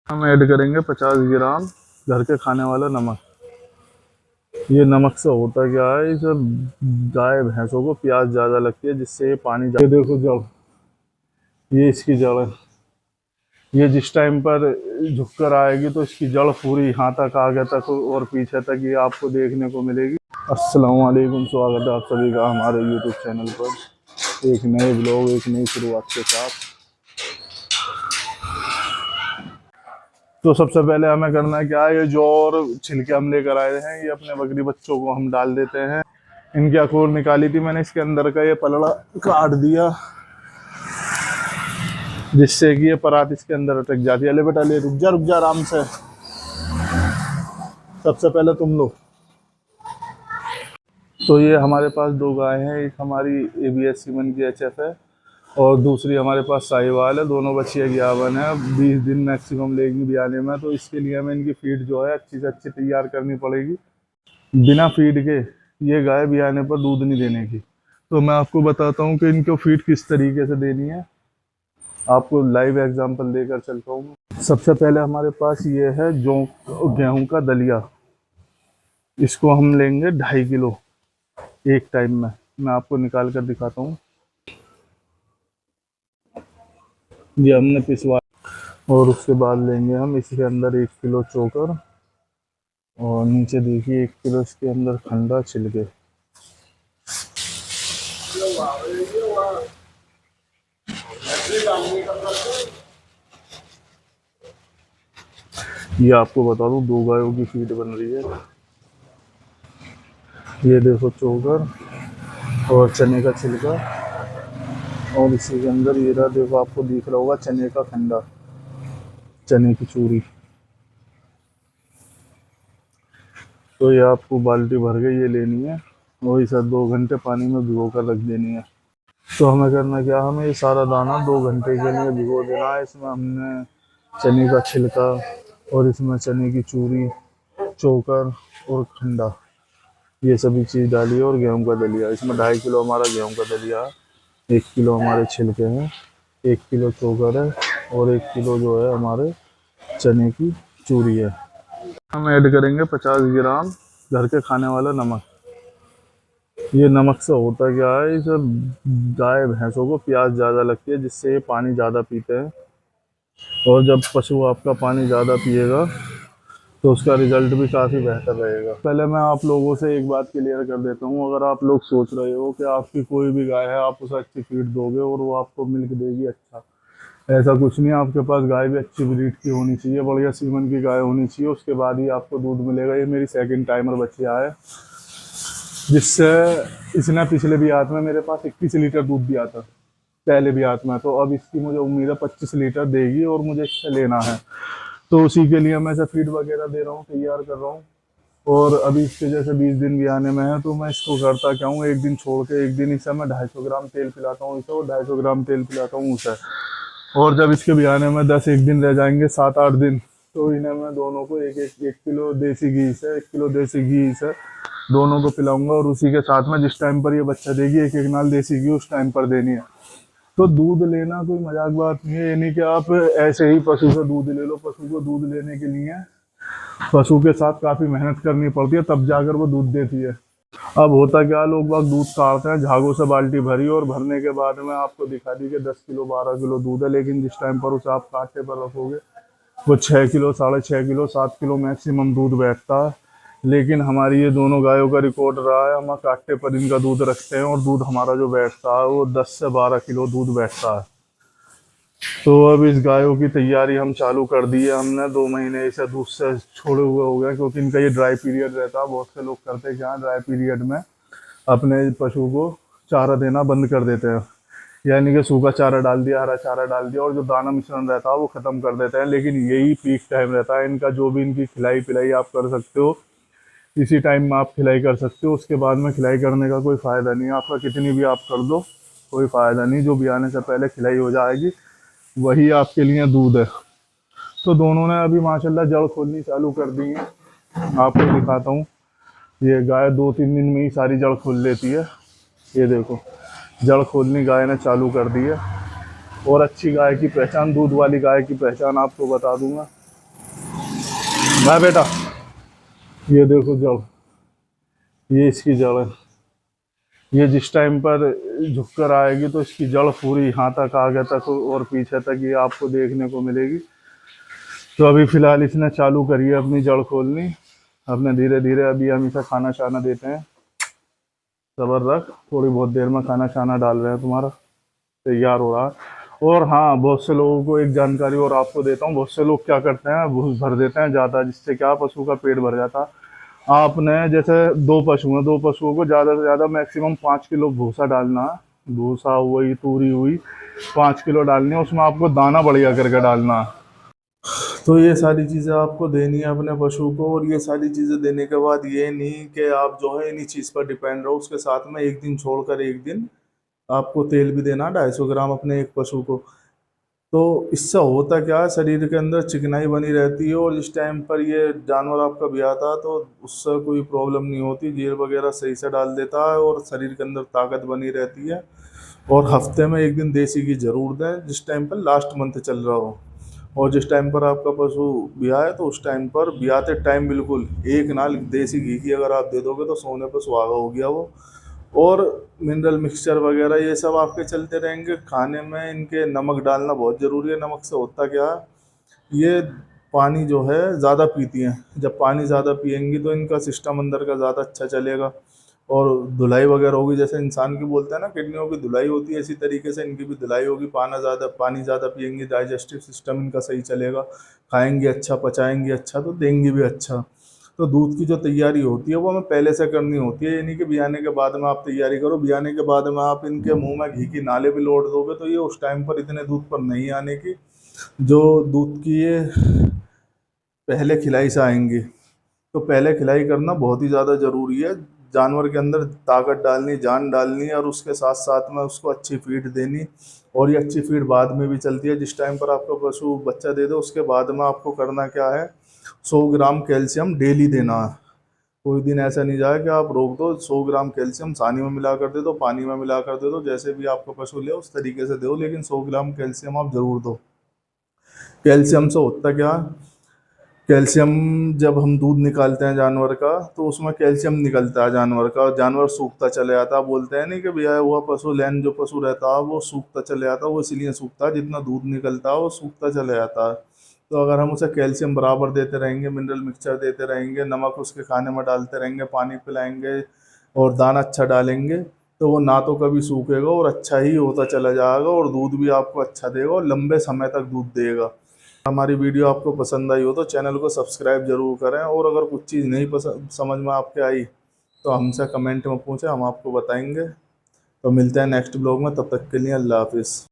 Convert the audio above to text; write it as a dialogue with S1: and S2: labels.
S1: हम ऐड करेंगे 50 ग्राम घर के खाने वाला नमक। ये नमक से होता क्या है, इस गाय भैंसों को प्यास ज़्यादा लगती है, जिससे ये पानी ये देखो जड़, ये इसकी जड़ है। ये जिस टाइम पर झुककर आएगी तो इसकी जड़ पूरी यहाँ तक आगे तक और पीछे तक ये आपको देखने को मिलेगी। अस्सलाम वालेकुम, स्वागत है आप सभी का हमारे यूट्यूब चैनल पर एक नए ब्लॉग, एक नई शुरुआत के साथ। तो सबसे पहले हमें करना है क्या है, ये जो और छिलके हम लेकर आए हैं ये अपने बकरी बच्चों को हम डाल देते हैं। इनकी अकोर निकाली थी मैंने, इसके अंदर का ये पलड़ा काट दिया, जिससे कि ये परात इसके अंदर अटक जाती है। ले बेटा ले, रुक जा आराम से। सबसे पहले तुम लो। तो ये हमारे पास दो गाय हैं, एक हमारी ABS सीमन की HF है और दूसरी हमारे पास साहिवाल है। दोनों बच्चियाँ ज्ञावन है, 20 दिन मैक्सिमम लेंगी ब्याने में। तो इसके लिए हमें इनकी फीड जो है अच्छी से अच्छी तैयार करनी पड़ेगी। बिना फीड के ये गाय ब्याने पर दूध नहीं देने की। तो मैं आपको बताता हूँ कि इनको फीड किस तरीके से देनी है, आपको लाइव एग्जांपल देकर चलता हूँ। सबसे पहले हमारे पास ये है जो गेहूं का दलिया, इसको हम लेंगे 2.5 किलो एक टाइम में। मैं आपको निकाल कर दिखाता हूँ। ये हमने पिसवा और उसके बाद लेंगे हम इसके अंदर 1 किलो चोकर और नीचे देखिए 1 किलो इसके अंदर खंडा छिलके। ये आपको बता दूं 2 गायों की फीड बन रही है। ये देखो चोकर और चने का छिलका और इसी के अंदर ये रहा, देखो आपको दिख रहा होगा चने का खंडा, चने की चूरी। तो ये आपको बाल्टी भर के ये लेनी है और इसे 2 घंटे पानी में भिगो कर रख देनी है। तो हमें करना क्या, हमें ये सारा दाना 2 घंटे के लिए भिगो देना है। इसमें हमने चने का छिलका और इसमें चने की चूरी, चोकर और खंडा, ये सभी चीज़ डाली है और गेहूं का दलिया। इसमें 2.5 किलो हमारा गेहूं का दलिया है, 1 किलो हमारे छिलके हैं, 1 किलो चोकर है और 1 किलो जो है हमारे चने की चूरी है। हम ऐड करेंगे 50 ग्राम घर के खाने वाला नमक। ये नमक से होता क्या है, इस गाय भैंसों को प्यास ज़्यादा लगती है, जिससे ये पानी ज़्यादा पीते हैं। और जब पशु आपका पानी ज़्यादा पिएगा तो उसका रिजल्ट भी काफ़ी बेहतर रहेगा। पहले मैं आप लोगों से एक बात क्लियर कर देता हूँ, अगर आप लोग सोच रहे हो कि आपकी कोई भी गाय है आप उसे अच्छी फीड दोगे और वो आपको मिल्क देगी, अच्छा, ऐसा कुछ नहीं। आपके पास गाय भी अच्छी ब्रीड की होनी चाहिए, बढ़िया सीमन की गाय होनी चाहिए, उसके बाद ही आपको दूध मिलेगा। ये मेरी सेकंड टाइमर बच्चियाँ है, जिससे इसने पिछले ब्यात में मेरे पास 21 लीटर दूध दिया था पहले ब्यात में। तो अब इसकी मुझे उम्मीद है 25 लीटर देगी और मुझे इससे लेना है। तो उसी के लिए मैं इसे फीड वगैरह दे रहा हूँ, तैयार कर रहा हूँ। और अभी इसके जैसे 20 दिन भी आने में है, तो मैं इसको करता क्या हूँ, एक दिन छोड़ के एक दिन इसे मैं 250 ग्राम तेल पिलाता हूँ इसे और 250 ग्राम तेल पिलाता हूँ उसे। और जब इसके बियाने में 10 एक दिन रह जाएंगे, 7-8 दिन, तो इन्हें मैं दोनों को एक किलो देसी घी से 1 किलो देसी घी से दोनों को पिलाऊंगा। और उसी के साथ में जिस टाइम पर ये बच्चा देगी 1-1 नाल देसी घी उस टाइम पर देनी है। तो दूध लेना कोई मजाक बात नहीं है, ये नहीं कि आप ऐसे ही पशु से दूध ले लो। पशु को दूध लेने के लिए पशु के साथ काफ़ी मेहनत करनी पड़ती है, तब जाकर वो दूध देती है। अब होता क्या, लोग बाग दूध काटते हैं झागों से, बाल्टी भरी और भरने के बाद में आपको दिखा दी कि 10 किलो 12 किलो दूध है, लेकिन जिस टाइम पर उसे आप कांटे पर रखोगे वो 6 किलो 6.5 किलो 7 किलो मैक्सिमम दूध बैठता है। लेकिन हमारी ये दोनों गायों का रिकॉर्ड रहा है, हम कांटे पर इनका दूध रखते हैं और दूध हमारा जो बैठता है वो 10 से 12 किलो दूध बैठता है। तो अब इस गायों की तैयारी हम चालू कर दी है हमने। 2 महीने इसे दूध से छोड़े हुए हो गया, क्योंकि इनका ये ड्राई पीरियड रहता है। बहुत से लोग करते क्या, ड्राई पीरियड में अपने पशु को चारा देना बंद कर देते हैं, यानी कि सूखा चारा डाल दिया, हरा चारा डाल दिया और जो दाना मिश्रण रहता है वो ख़त्म कर देते हैं। लेकिन यही पीक टाइम रहता है इनका, जो भी इनकी खिलाई पिलाई आप कर सकते हो इसी टाइम में आप खिलाई कर सकते हो। उसके बाद में खिलाई करने का कोई फ़ायदा नहीं है, आपका कितनी भी आप कर दो कोई फ़ायदा नहीं। जो भी आने से पहले खिलाई हो जाएगी वही आपके लिए दूध है। तो दोनों ने अभी माशाल्लाह जड़ खोलनी चालू कर दी है। आपको दिखाता हूँ, ये गाय 2-3 दिन में ही सारी जड़ खोल लेती है। ये देखो जड़ खोलनी गाय ने चालू कर दी है। और अच्छी गाय की पहचान, दूध वाली गाय की पहचान आपको बता दूंगा। मैं बेटा, ये देखो जड़, ये इसकी जड़ है। ये जिस टाइम पर झुक कर आएगी तो इसकी जड़ पूरी यहाँ तक आगे तक और पीछे तक ये आपको देखने को मिलेगी। तो अभी फ़िलहाल इसने चालू करी है अपनी जड़ खोलनी। अपने धीरे धीरे अभी हम इसे खाना शाना देते हैं। सब्र रख, थोड़ी बहुत देर में खाना शाना डाल रहे हैं, तुम्हारा तैयार हो रहा है। और हाँ, बहुत से लोगों को एक जानकारी और आपको देता हूँ। बहुत से लोग क्या करते हैं, भूस भर देते हैं ज़्यादा, जिससे क्या पशु का पेट भर जाता है। आपने जैसे 2 पशु हैं, 2 पशुओं को ज़्यादा से ज़्यादा मैक्सिमम 5 किलो भूसा डालना है। भूसा हुई, तूरी हुई, 5 किलो डालनी है। उसमें आपको दाना बढ़िया करके डालना है। तो ये सारी चीज़ें आपको देनी है अपने पशु को। और ये सारी चीज़ें देने के बाद ये नहीं कि आप जो है इन्हीं चीज़ पर डिपेंड रहो। उसके साथ में एक दिन छोड़कर एक दिन आपको तेल भी देना, 250 ग्राम अपने एक पशु को। तो इससे होता क्या है, शरीर के अंदर चिकनाई बनी रहती है। और जिस टाइम पर ये जानवर आपका ब्याता है तो उससे कोई प्रॉब्लम नहीं होती, जेल वगैरह सही से डाल देता है और शरीर के अंदर ताकत बनी रहती है। और हफ्ते में एक दिन देसी घी जरूर दें, जिस टाइम पर लास्ट मंथ चल रहा हो। और जिस टाइम पर आपका पशु ब्याह है तो उस टाइम पर ब्याहते टाइम बिल्कुल एक नाल देसी घी की अगर आप दे दोगे तो सोने पर सुहागा हो गया वो। और मिनरल मिक्सचर वगैरह ये सब आपके चलते रहेंगे। खाने में इनके नमक डालना बहुत ज़रूरी है। नमक से होता क्या है, ये पानी जो है ज़्यादा पीती हैं। जब पानी ज़्यादा पियेंगी तो इनका सिस्टम अंदर का ज़्यादा अच्छा चलेगा। और धुलाई वगैरह होगी, जैसे इंसान की बोलते हैं ना किडनियों की धुलाई होती है, इसी तरीके से इनकी भी धुलाई होगी। पानी ज़्यादा पियेंगी, डाइजेस्टिव सिस्टम इनका सही चलेगा। खाएंगी अच्छा, पचाएंगी अच्छा, तो देंगी भी अच्छा। तो दूध की जो तैयारी होती है वो हमें पहले से करनी होती है। ये नहीं कि ब्याने के बाद में आप तैयारी करो। ब्याने के बाद में आप इनके मुंह में घी की नाले भी लौट दोगे तो ये उस टाइम पर इतने दूध पर नहीं आने की, जो दूध की ये पहले खिलाई से आएंगी। तो पहले खिलाई करना बहुत ही ज़्यादा ज़रूरी है। जानवर के अंदर ताकत डालनी, जान डालनी, और उसके साथ साथ में उसको अच्छी फीड देनी। और ये अच्छी फीड बाद में भी चलती है। जिस टाइम पर आपका पशु बच्चा दे दे उसके बाद में आपको करना क्या है, 100 ग्राम कैल्शियम डेली देना है। कोई दिन ऐसा नहीं जाए कि आप रोक दो। 100 ग्राम कैल्शियम पानी में मिला कर दे दो, पानी में मिला कर दे दो, जैसे भी आपका पशु ले उस तरीके से दो, लेकिन 100 ग्राम कैल्शियम आप ज़रूर दो। कैल्शियम से होता क्या, कैल्शियम जब हम दूध निकालते हैं जानवर का तो उसमें कैल्शियम निकलता है जानवर का, और जानवर सूखता चले जाता है। बोलते हैं नहीं कि ब्याया हुआ पशु, लैन जो पशु रहता है वो सूखता चले जाता है। वो इसलिए सूखता है, जितना दूध निकलता है वो सूखता चले जाता है। तो अगर हम उसे कैल्शियम बराबर देते रहेंगे, मिनरल मिक्सचर देते रहेंगे, नमक उसके खाने में डालते रहेंगे, पानी पिलाएंगे और दाना अच्छा डालेंगे, तो वो ना तो कभी सूखेगा और अच्छा ही होता चला जाएगा। और दूध भी आपको अच्छा देगा और लंबे समय तक दूध देगा। हमारी वीडियो आपको पसंद आई हो तो चैनल को सब्सक्राइब जरूर करें। और अगर कुछ चीज़ नहीं पसंद समझ में आपके आई तो हमसे कमेंट में पूछें, हम आपको बताएंगे। तो मिलते हैं नेक्स्ट ब्लॉग में, तब तक के लिए अल्लाह हाफिज़।